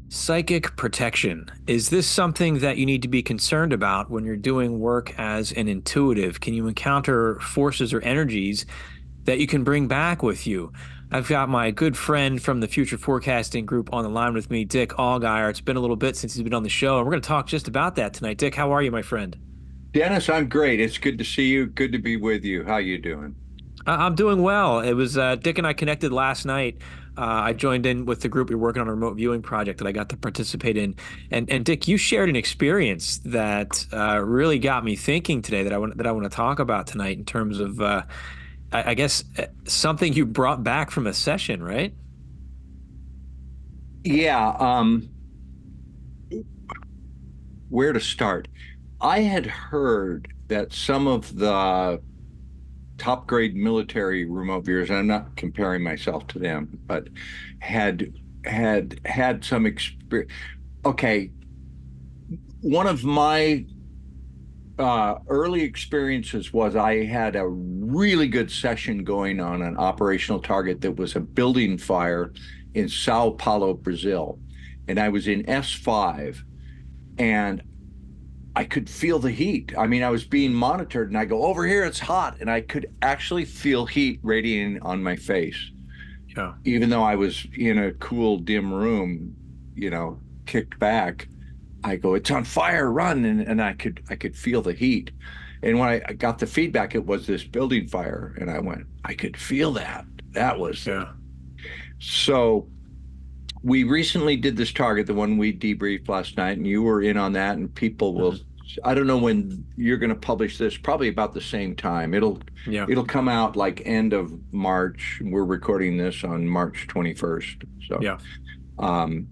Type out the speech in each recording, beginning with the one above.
Psychic protection. Is this something that you need to be concerned about when you're doing work as an intuitive? Can you encounter forces or energies that you can bring back with you? I've got my good friend from the future forecasting group on the line with me, Dick Allgire. It's been a little bit since he's been on the show, and we're going to talk just about that tonight. Dick, how are you, my friend? Dennis, I'm great. It's good to see you. Good to be with you. How you doing? I'm doing well. It was Dick and I connected last night. I joined in with the group. We are working on a remote viewing project that I got to participate in. And Dick, you shared an experience that really got me thinking today that I want to talk about tonight in terms of I guess something you brought back from a session, right? Yeah, where to start? I had heard that some of the top grade military remote viewers, and I'm not comparing myself to them, but had had some experience. Okay, one of my early experiences was I had a really good session going on an operational target that was a building fire in Sao Paulo, Brazil. And I was in S5 and I could feel the heat. I mean, I was being monitored and I go, over here, it's hot. And I could actually feel heat radiating on my face, Yeah. even though I was in a cool, dim room, kicked back. I go, it's on fire, run. And I could feel the heat. And when I got the feedback, it was this building fire. And I went, I could feel that. That was Yeah. so we recently did this target, the one we debriefed last night, and you were in on that, and people will, Mhm. I don't know when you're going to publish this, probably about the same time. Yeah. It'll come out like end of March. We're recording this on March 21st. So Yeah.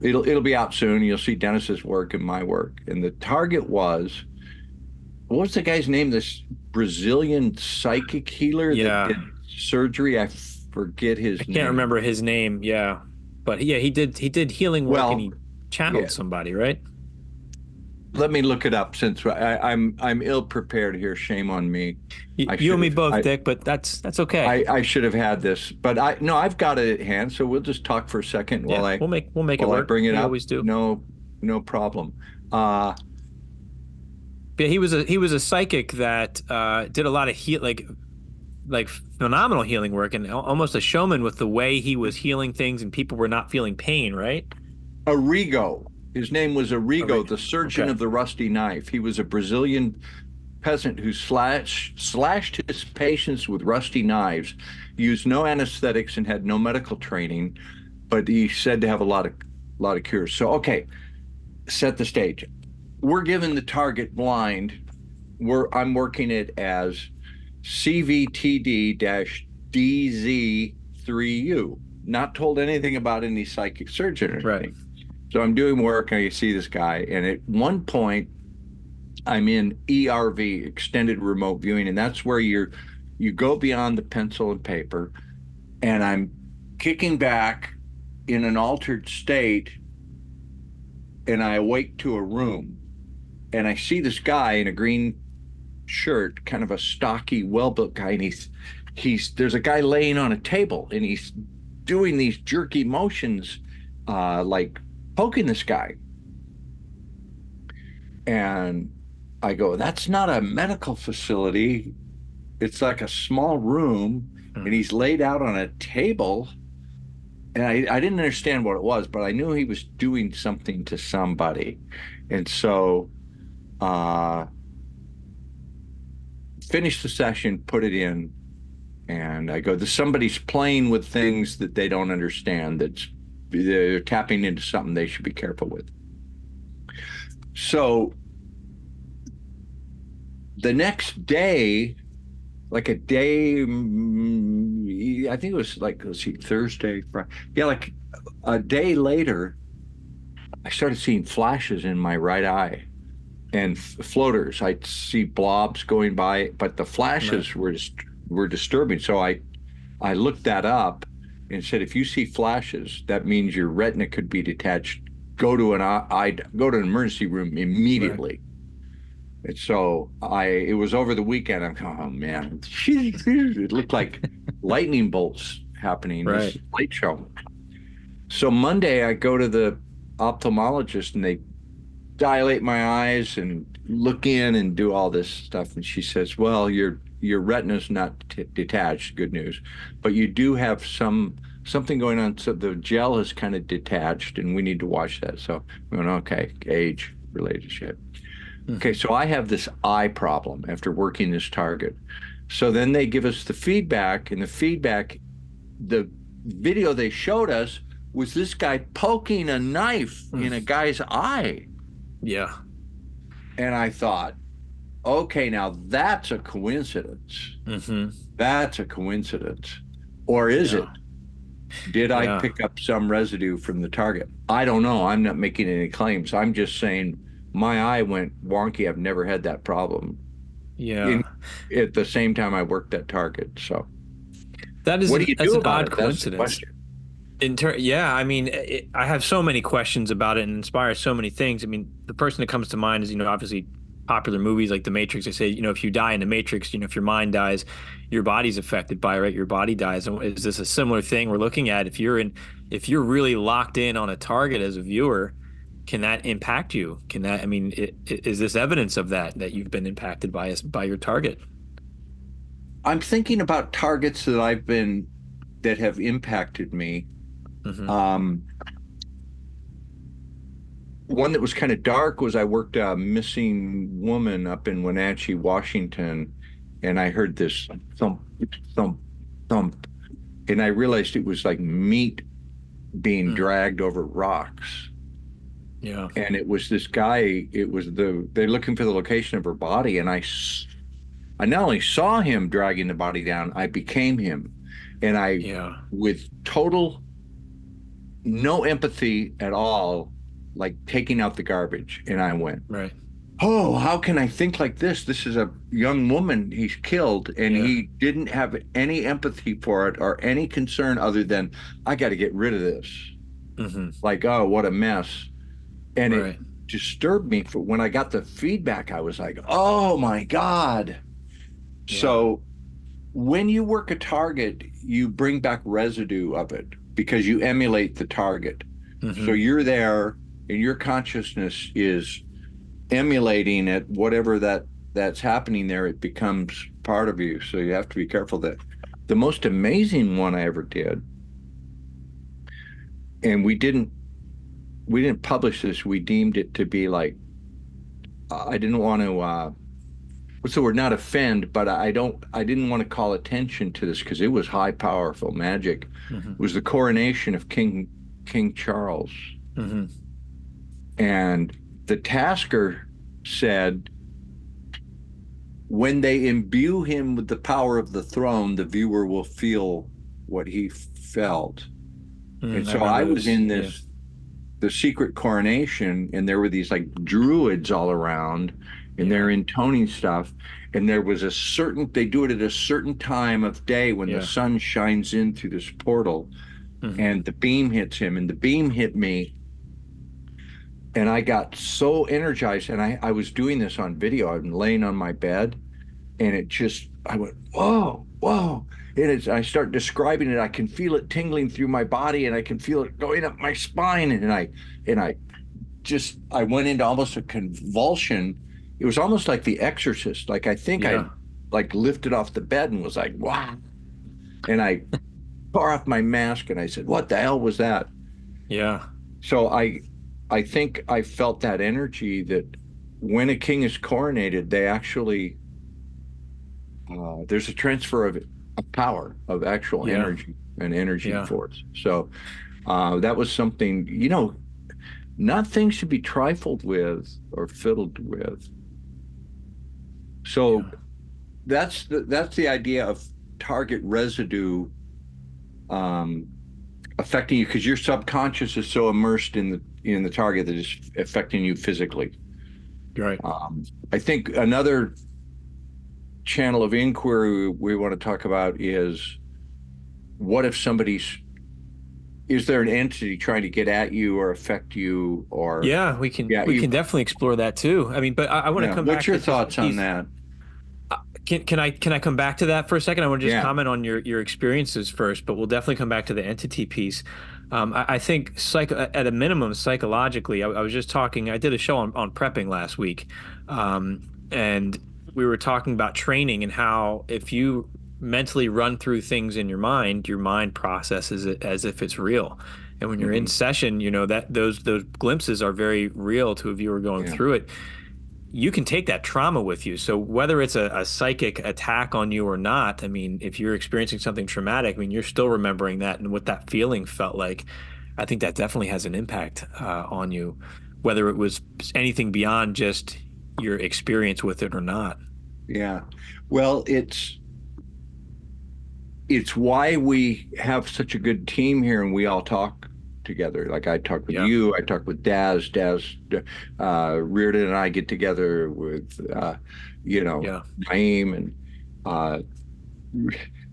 it'll be out soon. You'll see Dennis's work and my work. And the target was, what was the guy's name? This Brazilian psychic healer that Yeah. did surgery. I forget I his can't name. remember his name. Yeah. But yeah, he did healing work and Well, he channeled yeah. somebody, right? Let me look it up since I'm ill prepared here. Shame on me. I You and should me have both, Dick, but that's okay. I should have had this, but I no, I've got it at hand. So we'll just talk for a second Yeah, we'll make it while I work. bring it We up. always do. No problem. Uh, Yeah, he was a psychic that did a lot of like phenomenal healing work and almost a showman with the way he was healing things and people were not feeling pain, right? Origo. His name was Origo, Origo. the surgeon Okay. of the rusty knife. He was a Brazilian peasant who slashed his patients with rusty knives, used no anesthetics, and had no medical training, but he said to have a lot of cures. So okay, set the stage. We're given the target blind. I'm working it as CVTD-DZ3U. Not told anything about any psychic surgeon or Right. anything. So I'm doing work and I see this guy, and at one point I'm in ERV, extended remote viewing, and that's where you go beyond the pencil and paper, and I'm kicking back in an altered state, and I awake to a room, and I see this guy in a green shirt, kind of a stocky, well-built guy, and he's there's a guy laying on a table, and he's doing these jerky motions, like poking this guy, and I go, that's not a medical facility. It's like a small room, Hmm. and he's laid out on a table. And I didn't understand what it was, but I knew he was doing something to somebody. And so uh finished the session, put it in, and I go, somebody's playing with things that they don't understand, they're tapping into something they should be careful with. So the next day, like a day, I think it was like, let's see, Thursday, Friday. Yeah, like a day later, I started seeing flashes in my right eye and floaters. I'd see blobs going by, but the Right. flashes were disturbing. So I looked that up and said, if you see flashes, that means your retina could be detached. Go to an emergency room Right. immediately. And so it was over the weekend. I'm going, oh man, it looked like lightning bolts happening, this Right. light show. So Monday I go to the ophthalmologist, and they dilate my eyes and look in and do all this stuff. And she says, "Well, your retina's not detached. Good news, but you do have something going on. So the gel is kind of detached, and we need to wash that." So we went, okay, age related shit. Okay, Mhm. so I have this eye problem after working this target. So then they give us the feedback, and the feedback, the video they showed us was this guy poking a knife in a Mm. guy's eye. Yeah. And I thought, okay, now that's a coincidence. Hmm. That's a coincidence. Or is Yeah. it? Did I Yeah. pick up some residue from the target? I don't know. I'm not making any claims. I'm just saying my eye went wonky. I've never had that problem in Yeah. at the same time I worked that target. So That is what do you that's do an about odd it? That's the coincidence. question. Yeah, I mean, I have so many questions about it and inspires so many things. I mean, the person that comes to mind is, obviously popular movies like The Matrix. They say, if you die in The Matrix, if your mind dies, your body's affected by it, right? Your body dies. And is this a similar thing we're looking at? If you're really locked in on a target as a viewer, can that impact you? I mean, is this evidence of that you've been impacted by your target? I'm thinking about targets that have impacted me. Hmm. Um, One that was kind of dark was I worked a missing woman up in Wenatchee, Washington, and I heard this thump, thump, thump, and I realized it was like meat being Mm. dragged over rocks. Yeah. And it was this guy, they're looking for the location of her body, and I not only saw him dragging the body down, I became him. And Yeah. with total no empathy at all, like taking out the garbage. And I went, Right. oh, how can I think like this? This is a young woman he's killed, and Yeah. he didn't have any empathy for it or any concern other than, I got to get rid of this. Hmm. Like, oh, what a mess. And it Right. disturbed me. For when I got the feedback, I was like, oh my God. Yeah. So when you work a target, you bring back residue of it because you emulate the target. So Hmm. you're there and your consciousness is emulating it, whatever that's happening there, it becomes part of you. So you have to be careful that the most amazing one I ever did, and we didn't publish this, we deemed it to be like I didn't want to what's the word, not offend, but I didn't want to call attention to this because it was high powerful magic. Hmm. It was the coronation of King Charles. Hmm. And the tasker said when they imbue him with the power of the throne, the viewer will feel what he felt. And I so I remember was this. in Yeah. the secret coronation, and there were these like druids all around, and Yeah. they're intoning stuff. And there was they do it at a certain time of day when the Yeah. sun shines in through this portal, Hmm. and the beam hits him, and the beam hit me. And I got so energized, and I was doing this on video. I'm laying on my bed, and I went, whoa, whoa. I start describing it. I can feel it tingling through my body, and I can feel it going up my spine. I went into almost a convulsion. It was almost like The Exorcist. Like I think I Yeah. like lifted off the bed and was like, wow. And I tore off my mask and I said, what the hell was that? Yeah. So I think I felt that energy that when a king is coronated, they actually there's a transfer of power, of actual Yeah. energy and energy Yeah. force. So that was something, not things to be trifled with or fiddled with. So Yeah. that's the idea of target residue um, affecting you because your subconscious is so immersed in the target that it's affecting you physically. Right. I think another channel of inquiry we want to talk about is what if is there an entity trying to get at you or affect you or Yeah, we can yeah we you can definitely explore that too. I mean, but I want to yeah come what's back your to just a thoughts on piece. that? Can I come back to that for a second? I want to just Yeah. comment on your experiences first, but we'll definitely come back to the entity piece. I think at a minimum, psychologically, I was just talking. I did a show on prepping last week, and we were talking about training and how if you mentally run through things in your mind processes it as if it's real. And when you're in Hmm. session, that those glimpses are very real to a viewer going Yeah. through it. You can take that trauma with you. So whether it's a psychic attack on you or not, I mean, if you're experiencing something traumatic, I mean, you're still remembering that and what that feeling felt like. I think that definitely has an impact on you, whether it was anything beyond just your experience with it or not. Yeah. Well, it's why we have such a good team here and we all talk together. Like I talk with Yeah, you, I talk with Daz, Riordan and I get together with, yeah. Nyiam and uh,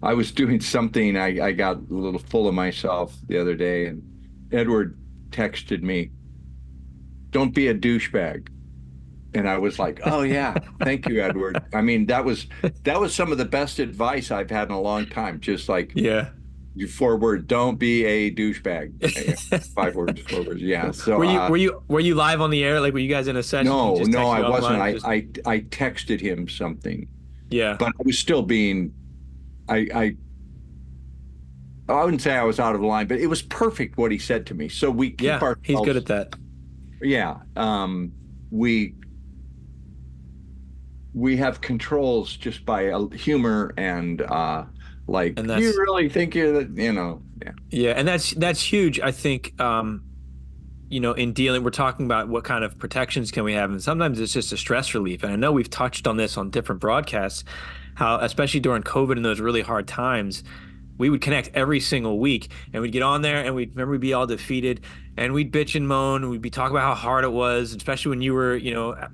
I was doing something, I got a little full of myself the other day and Edward texted me, don't be a douchebag. And I was like, "Oh yeah, thank you, Edward." I mean, that was some of the best advice I've had in a long time. Just like Yeah. you 4 words, don't be a douchebag. Yeah, 5 words, 4 words. Yeah. So Were you live on the air? Like, were you guys in a session? He no, just no, texted I you wasn't. offline? I texted him something, Yeah, but I was still being I I wouldn't say I was out of line, but it was perfect what he said to me. So we keep yeah. He's good ourselves, at that. yeah. We we have controls just by humor and like And you that's really think you're yeah. Yeah, and that's huge. I think in dealing, we're talking about what kind of protections can we have, and sometimes it's just a stress relief. And I know we've touched on this on different broadcasts, how especially during COVID and those really hard times, we would connect every single week, and we'd get on there, and we'd be all defeated, and we'd bitch and moan, and we'd be talking about how hard it was, especially when you were,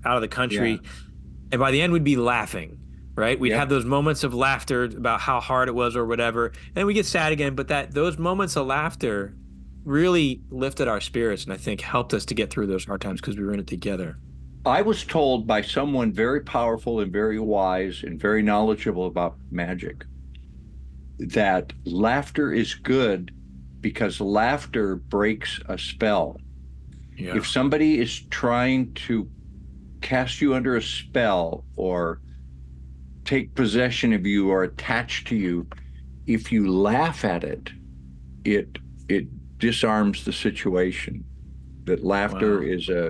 out of the Yeah. country. And by the end, we'd be laughing, right? We'd have Yep. those moments of laughter about how hard it was or whatever. And we get sad again, but those moments of laughter really lifted our spirits and I think helped us to get through those hard times because we were in it together. I was told by someone very powerful and very wise and very knowledgeable about magic that laughter is good because laughter breaks a spell. Yeah. If somebody is trying to cast you under a spell or take possession of you or attach to you, if you laugh at it, it disarms the situation. That laughter Wow.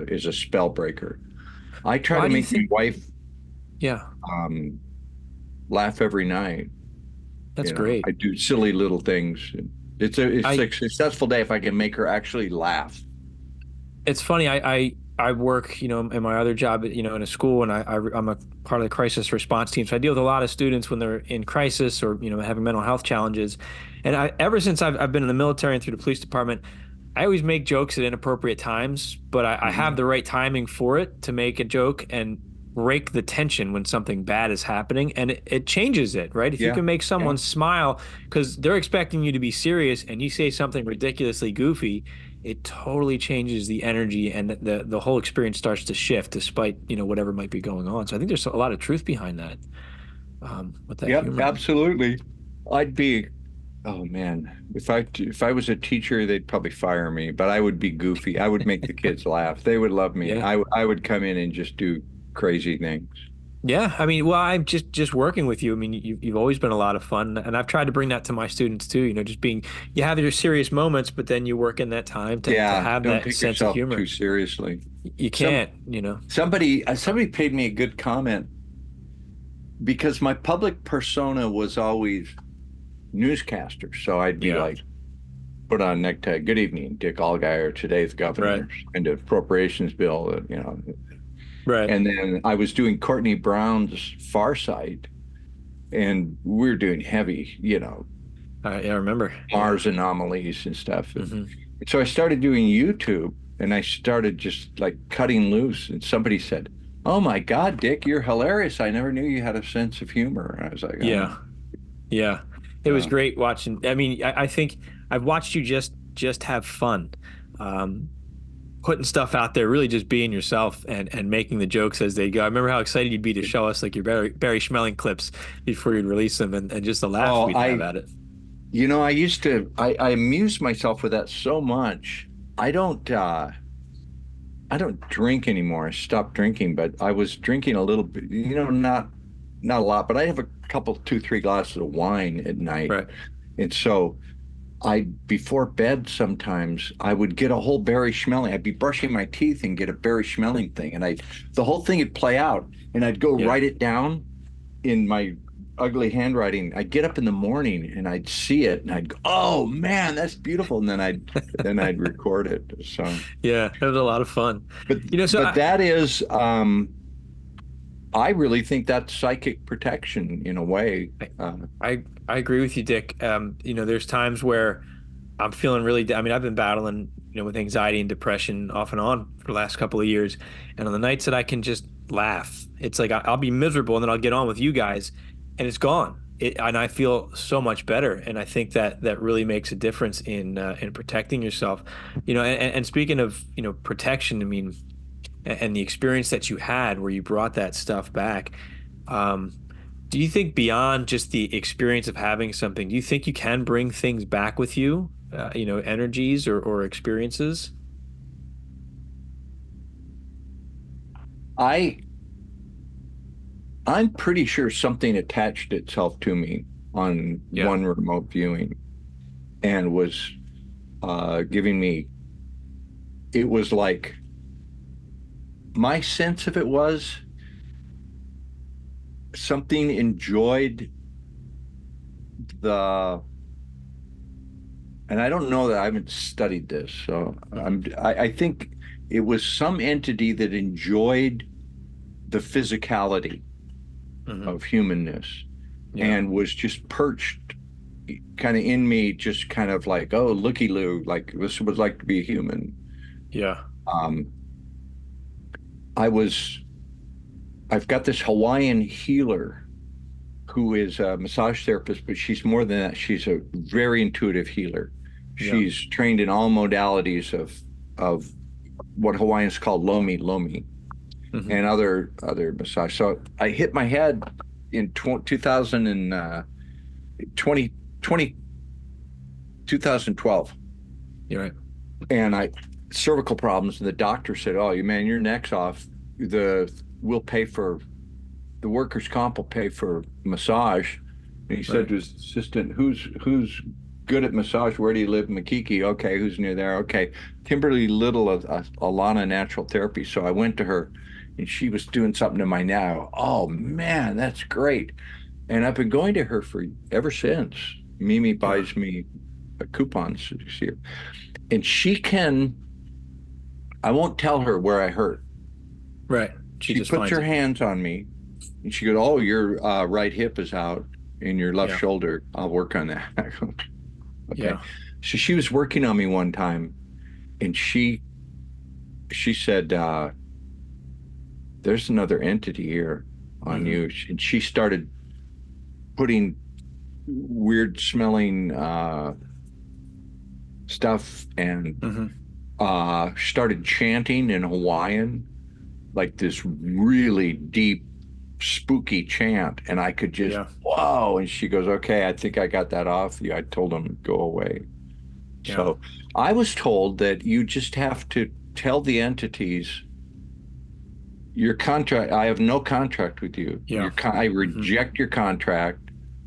is a spell breaker. I try Why to do you make my think? wife Yeah, um, laugh every night. that's great. I do silly little things. It's I a successful day if I can make her actually laugh. It's funny. I work, in my other job, in a school, and I'm a part of the crisis response team. So I deal with a lot of students when they're in crisis or having mental health challenges. And ever since I've been in the military and through the police department, I always make jokes at inappropriate times, but I have Mhm. the right timing for it to make a joke and break the tension when something bad is happening, and it changes it, right? If you Yeah, can make yeah, someone smile because they're expecting you to be serious and you say something ridiculously goofy, it totally changes the energy and the whole experience starts to shift despite, whatever might be going on. So I think there's a lot of truth behind that, with that yep, humor. absolutely. I'd be, oh man, if I was a teacher, they'd probably fire me, but I would be goofy. I would make the kids laugh. They would love me. Yeah. I would come in and just do crazy things. Yeah, I mean, well, I'm just working with you. I mean, you've always been a lot of fun, and I've tried to bring that to my students too. Just being, you have your serious moments, but then you work in that time to Yeah, have don't that take sense of yourself too humor. seriously. You Some can't. somebody paid me a good comment because my public persona was always newscaster. So I'd be Yeah, like, put on a necktie. Good evening, Dick Allgire, today's right, governor, and the appropriations bill. right. And then I was doing Courtney Brown's Far Side, and we are doing heavy, I remember. Yeah. Mars anomalies and stuff. And Hmm. so I started doing YouTube, and I started just like cutting loose. And somebody said, "Oh my God, Dick, you're hilarious. I never knew you had a sense of humor." And I was like, "Oh." Yeah, yeah. It was Uh, great watching. I mean, I think I've watched you just have fun. Um, putting stuff out there, really just being yourself and making the jokes as they go. I remember how excited you'd be to show us like your Barry Schmeling clips before you'd release them and just the laughs Oh, we'd have at it. I used to, I amused myself with that so much. I don't, uh, I don't drink anymore. I stopped drinking, but I was drinking a little bit, not a lot, but I have a couple, two, three glasses of wine at night. Right. And so before bed, sometimes I would get a whole Barry Schmeling. I'd be brushing my teeth and get a Barry Schmeling thing. And the whole thing would play out and I'd go Yeah. write it down in my ugly handwriting. I'd get up in the morning and I'd see it and I'd go, oh man, that's beautiful. And then I'd record it. So, Yeah. That was a lot of fun. but, So but that is, I really think that's psychic protection in a way. I agree with you, Dick. There's times where I'm feeling really, I mean, I've been battling, with anxiety and depression off and on for the last couple of years. And on the nights that I can just laugh, it's like I'll be miserable and then I'll get on with you guys and it's gone. And I feel so much better. And I think that that really makes a difference in protecting yourself. And speaking of, protection, I mean, and the experience that you had where you brought that stuff back. Um, do you think beyond just the experience of having something, do you think you can bring things back with you, energies or experiences? I I'm pretty sure something attached itself to me on Yeah. one remote viewing and was giving me, it was like my sense of it was something enjoyed the, and I don't know that I haven't studied this, so Hmm. I think it was some entity that enjoyed the physicality Hmm. of humanness Yeah. and was just perched kind of in me, just kind of like, oh, looky loo, like this was like to be a human. Yeah. Um, I was, I've got this Hawaiian healer who is a massage therapist, but she's more than that. She's a very intuitive healer. Yeah. She's trained in all modalities of what Hawaiians call lomi lomi Hmm. and other massage. So I hit my head in 2000 and 20, 2012, You're right. and I cervical problems. And the doctor said, "Oh, you man, your neck's off. We'll pay for the workers' comp will pay for massage." And he said Right. to his assistant, "Who's good at massage? Where do you live, Makiki? Okay, who's near there? Okay, Kimberly Little of Alana Natural Therapy." So I went to her, and she was doing something to my now. Oh man, that's great. And I've been going to her for ever since. Mimi Yeah. buys me coupons to see her. And she can, I won't tell her where I hurt. Right. She She just puts finds her it. hands on me and she goes, "Oh, your right hip is out and your left Yeah. shoulder. I'll work on that." I go, okay. Yeah. So she was working on me one time and she said, "There's another entity here on Hmm. you." And she started putting weird smelling stuff and Hmm. started chanting in Hawaiian, like this really deep, spooky chant. And I could just, Yeah. whoa. And she goes, "Okay, I think I got that off you." I told him, "Go away." Yeah. So I was told that you just have to tell the entities, your contract, I have no contract with you. Yeah. I Hmm. reject your contract.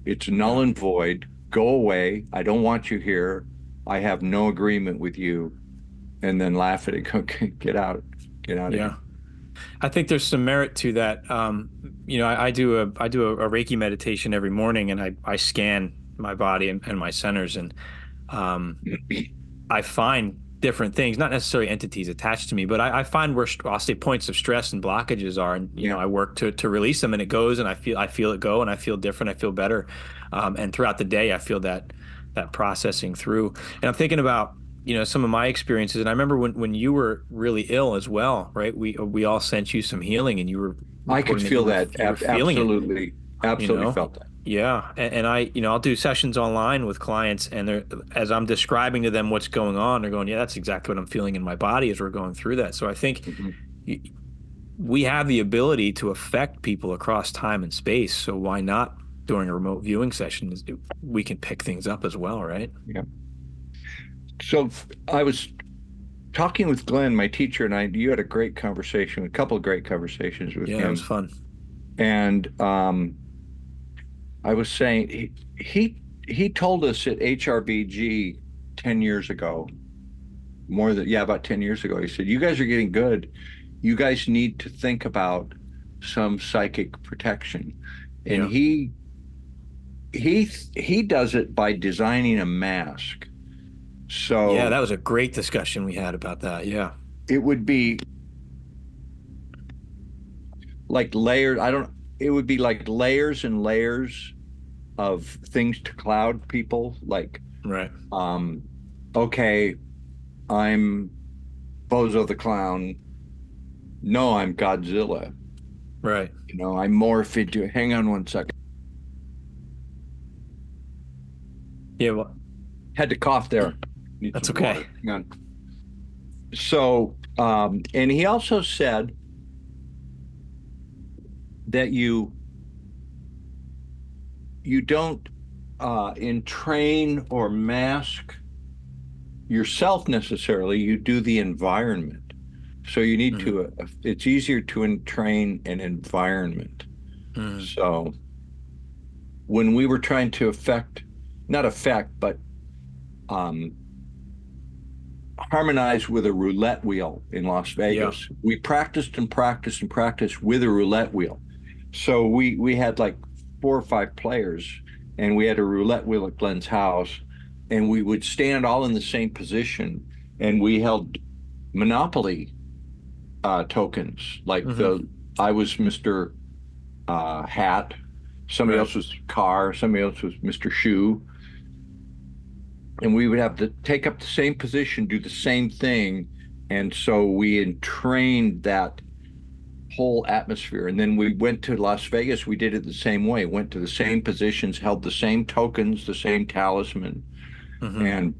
It's null Yeah. and void. Go away. I don't want you here. I have no agreement with you. And then laugh at it. Okay, get out of here. Yeah. I think there's some merit to that. I do a Reiki meditation every morning, and I scan my body and my centers, and um, I find different things, not necessarily entities attached to me, but I find where I'll say points of stress and blockages are, and Yeah. I work to release them, and it goes, and I feel it go, and I feel different, I feel better, and throughout the day, I feel that processing through, and I'm thinking about some of my experiences, and I remember when you were really ill as well, right? We all sent you some healing, and you were I could reporting that feel that you were feeling it. absolutely. you Absolutely know? felt that. Yeah. And I, I'll do sessions online with clients and they're, as I'm describing to them what's going on, they're going, yeah, that's exactly what I'm feeling in my body as we're going through that. So I think Mhm. y- we have the ability to affect people across time and space. So why not during a remote viewing session, we can pick things up as well, right? Yeah. So I was talking with Glenn, my teacher, and I. You had a great conversation, a couple of great conversations with Yeah, it was him, fun. and I was saying he told us at HRBG 10 years ago, more than yeah, about 10 years ago. He said, "You guys are getting good. You guys need to think about some psychic protection." And Yeah. he does it by designing a mask. Yeah, that So was a great discussion we had about that. Yeah. it would be like layers. I don't, it would be like layers and layers of things to cloud people. Like, Right. um, okay, I'm Bozo the Clown. No, I'm Godzilla. Right. I morph into, hang on one second. Yeah, well, Had to cough there. Need that's some okay. water. Hang on. So, and he also said that you don't entrain or mask yourself necessarily. You do the environment. So you need Hmm. to. It's easier to entrain an environment. Hmm. So when we were trying to affect, not affect, but um, harmonize with a roulette wheel in Las Yeah. Vegas, we practiced and practiced and practiced with a roulette wheel. So we had like 4 or 5 players, and we had a roulette wheel at Glenn's house, and we would stand all in the same position, and we held Monopoly tokens. Like Hmm. the I was Mr. Hat, somebody Right. else was car, somebody else was Mr. Shoe, and we would have to take up the same position, do the same thing, and so we entrained that whole atmosphere. And then we went to Las Vegas. We did it the same way. Went to the same positions, held the same tokens, the same talisman, Hmm. and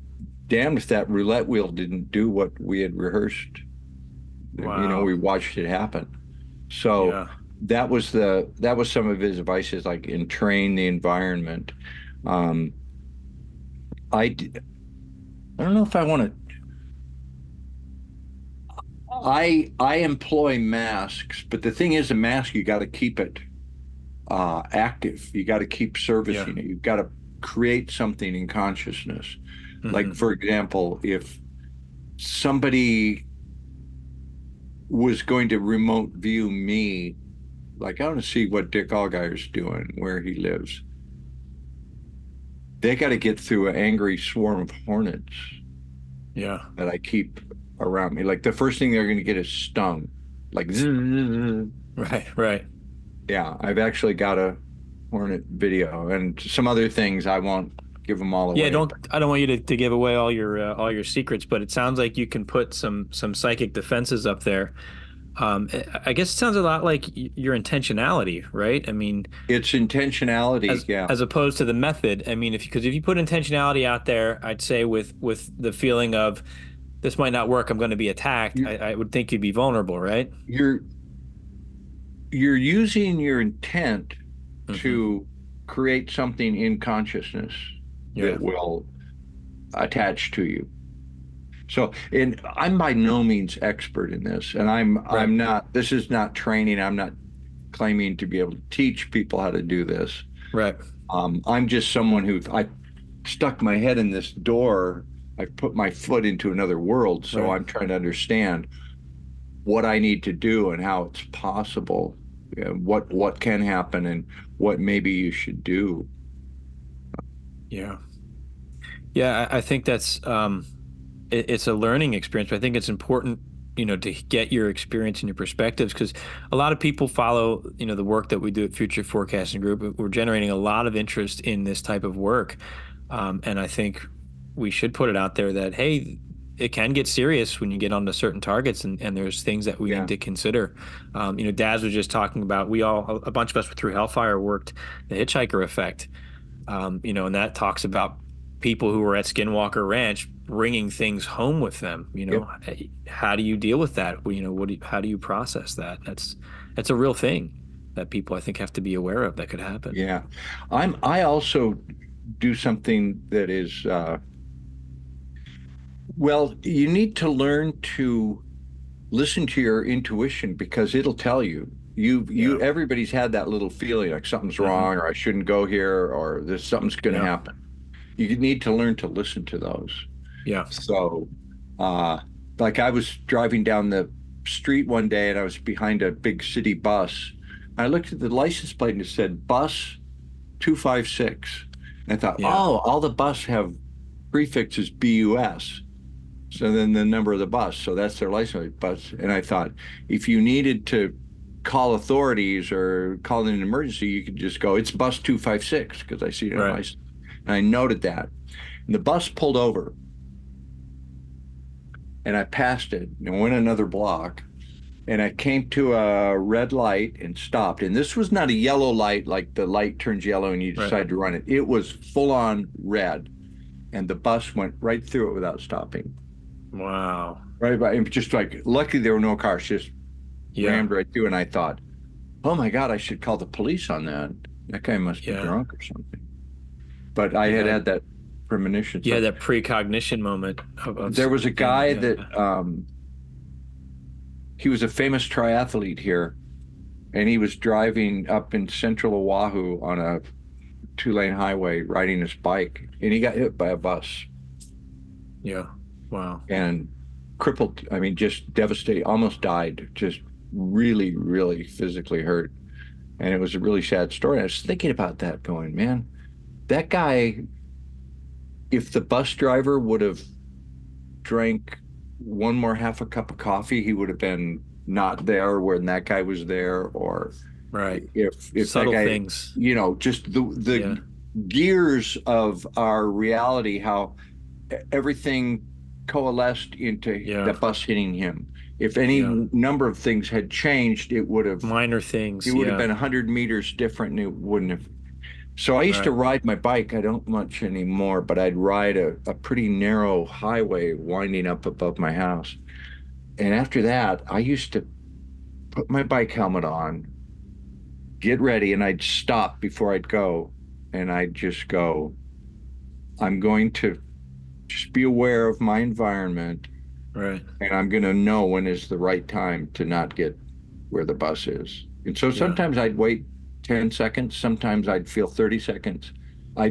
damned if that roulette wheel didn't do what we had rehearsed. Wow. We watched it happen. So Yeah. that was some of his advice is like entrain the environment. Um, I I don't know if I want to. I employ masks, but the thing is, a mask you got to keep it active. You got to keep Yeah. servicing it. You've got to create something in consciousness. Like, Hmm. for example, if somebody was going to remote view me, like, I want to see what Dick Allgire's doing, where he lives. They got to get through an angry swarm of hornets Yeah. that I keep around me. Like, the first thing they're going to get is stung. Like, Right. Right. yeah, I've actually got a hornet video and some other things. I won't give them all Yeah, away, but I don't want you to give away all your secrets, but it sounds like you can put some psychic defenses up there. I guess it sounds a lot like your intentionality, right? I mean, it's intentionality. Yeah. as opposed to the method. I mean, if you put intentionality out there, I'd say with the feeling of this might not work, I'm going to be attacked. You, I would think you'd be vulnerable, right? you're you're using your intent Hmm. to create something in consciousness Yeah. that will attach to you. So, and I'm by no means expert in this, and Right. I'm not. This is not training. I'm not claiming to be able to teach people how to do this. Right. I'm just someone who I stuck my head in this door. I put my foot into another world, so Right. I'm trying to understand what I need to do and how it's possible, what can happen, and what maybe you should do. Yeah. Yeah. I think that's it's a learning experience, but I think it's important, to get your experience and your perspectives because a lot of people follow, the work that we do at Future Forecasting Group. We're generating a lot of interest in this type of work. And I think we should put it out there that, hey, it can get serious when you get onto certain targets, and there's things that we Yeah. need to consider. Daz was just talking about, a bunch of us through Hellfire worked the hitchhiker effect, and that talks about people who are at Skinwalker Ranch bringing things home with them. Yep. How do you deal with that? How do you process that? That's a real thing that people I think have to be aware of that could happen. Yeah. I also do something that is well, you need to learn to listen to your intuition because it'll tell you. Yeah. Everybody's had that little feeling like something's Hmm. wrong or I shouldn't go here or there's something's going to Yeah. happen. You need to learn to listen to those. Yeah. So, uh, like I was driving down the street one day and I was behind a big city bus. I looked at the license plate and it said bus 256. And I thought, Yeah. oh, all the bus have prefixes BUS. So then the number of the bus, so that's their license plate bus. And I thought, if you needed to call authorities or call in an emergency, you could just go, it's bus 256 because I see it on Right. license. And I noted that. And the bus pulled over and I passed it and went another block. And I came to a red light and stopped. And this was not a yellow light, like the light turns yellow and you Right. decide to run it. It was full on red. And the bus went right through it without stopping. Wow. Right. But just like, luckily there were no cars, just Yeah. rammed right through. And I thought, oh my God, I should call the police on that. That guy must be Yeah. drunk or something. But I Yeah. had that premonition. Yeah, So that precognition moment of there was a guy yeah. that he was a famous triathlete here, and he was driving up in central Oahu on a two-lane highway riding his bike, and he got hit by a bus Yeah. Wow. and crippled. I mean, just devastated, almost died, just really, really physically hurt. And it was a really sad story. I was thinking about that going, man, that guy, if the bus driver would have drank one more half a cup of coffee, he would have been not there when that guy was there. Or Right. if that Subtle guy, things. just the Yeah. gears of our reality, how everything coalesced into Yeah. the bus hitting him. If any Yeah. number of things had changed, Minor things. it would have Yeah. been 100 meters different, and it wouldn't have. So I used to Right. ride my bike. I don't much anymore, but I'd ride a pretty narrow highway winding up above my house. And after that, I used to put my bike helmet on, get ready, and I'd stop before I'd go. And I'd just go, I'm going to just be aware of my environment, Right. and I'm going to know when is the right time to not get where the bus is. And so sometimes I'd wait 10 seconds. Sometimes I'd feel 30 seconds.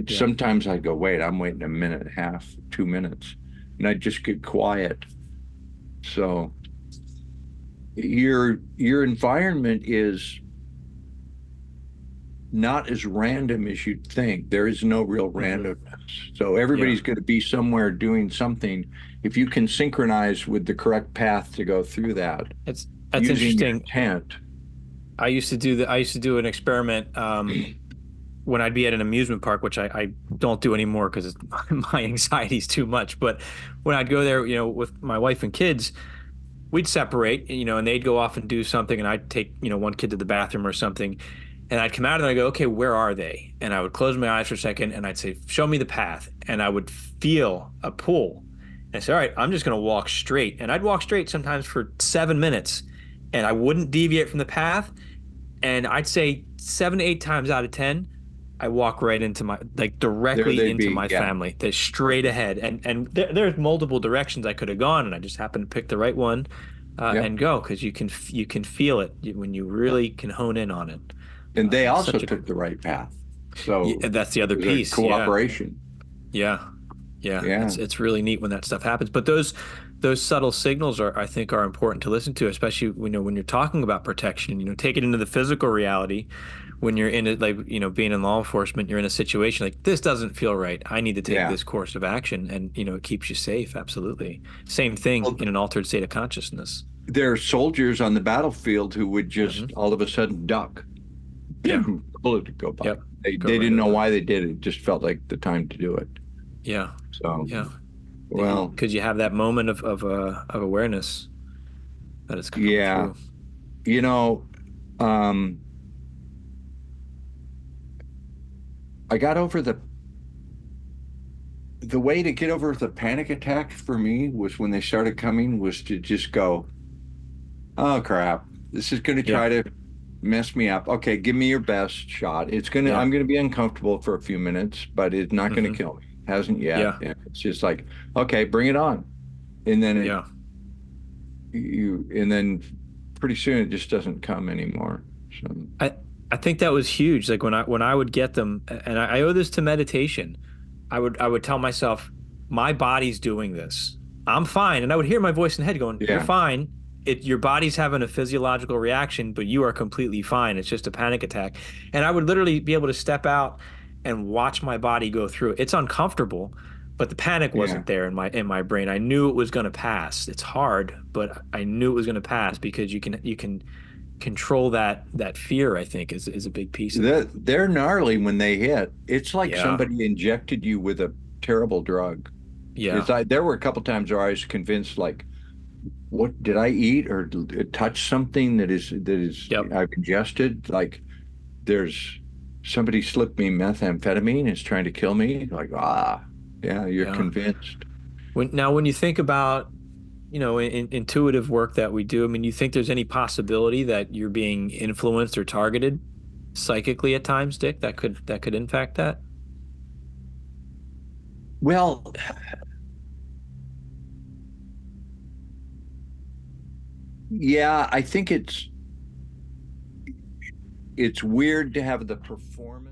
Sometimes I'd go, wait, I'm waiting a minute and a half, 2 minutes. And I'd just get quiet. So your environment is not as random as you'd think. There is no real randomness. So everybody's going to be somewhere doing something. If you can synchronize with the correct path to go through that, That's using your interesting. intent. I used to do an experiment when I'd be at an amusement park, which I don't do anymore because my anxiety is too much. But when I'd go there, with my wife and kids, we'd separate, and they'd go off and do something, and I'd take, one kid to the bathroom or something. And I'd come out and I'd go, okay, where are they? And I would close my eyes for a second and I'd say, show me the path. And I would feel a pull. And I said, all right, I'm just going to walk straight. And I'd walk straight sometimes for 7 minutes and I wouldn't deviate from the path. And I'd say 7 to 8 times out of 10, I walk right into directly into my family. They're straight ahead. And there's multiple directions I could have gone. And I just happened to pick the right one and go, because you can feel it when you really can hone in on it. And they also took the right path. So that's the other piece. Cooperation. Yeah. It's really neat when that stuff happens. But those subtle signals I think are important to listen to, especially when you're talking about protection. Take it into the physical reality. When you're in it, being in law enforcement, you're in a situation like this doesn't feel right. I need to take this course of action, and it keeps you safe. Absolutely. Same thing in an altered state of consciousness. There are soldiers on the battlefield who would just all of a sudden duck. Yeah. The bullet would go by. Yep. They didn't know why they did it. It just felt like the time to do it. Yeah. So yeah. Well, because you have that moment of awareness that it's coming yeah, through. you know, um, I got over the way to get over the panic attack for me was when they started coming was to just go, oh crap, this is going to Yeah, try to mess me up. Okay, give me your best shot. yeah, I'm going to be uncomfortable for a few minutes, but it's not going to hmm kill me. Hasn't yet. yeah, And it's just like, okay, bring it on. And then yeah. and then pretty soon it just doesn't come anymore. So, I I think that was huge. Like when I would get them, and I owe this to meditation. I would tell myself, my body's doing this. I'm fine, and I would hear my voice in the head going, "You're yeah, fine. Your body's having a physiological reaction, but you are completely fine. It's just a panic attack." And I would literally be able to step out and watch my body go through it. It's uncomfortable, but the panic yeah. wasn't there in my brain. I knew it was going to pass. It's hard, but I knew it was going to pass because you can control that fear, I think is a big piece of it. They're gnarly when they hit. It's like Yeah. somebody injected you with a terrible drug. Yeah. There were a couple times where I was convinced, like, what did I eat or touch something that is Yep. I've ingested? Like, there's somebody slipped me methamphetamine, is trying to kill me. Like, yeah, you're Yeah. convinced. When you think about, intuitive work that we do, I mean, you think there's any possibility that you're being influenced or targeted psychically at times, Dick, that could impact that? Well, yeah, I think it's weird to have the performance.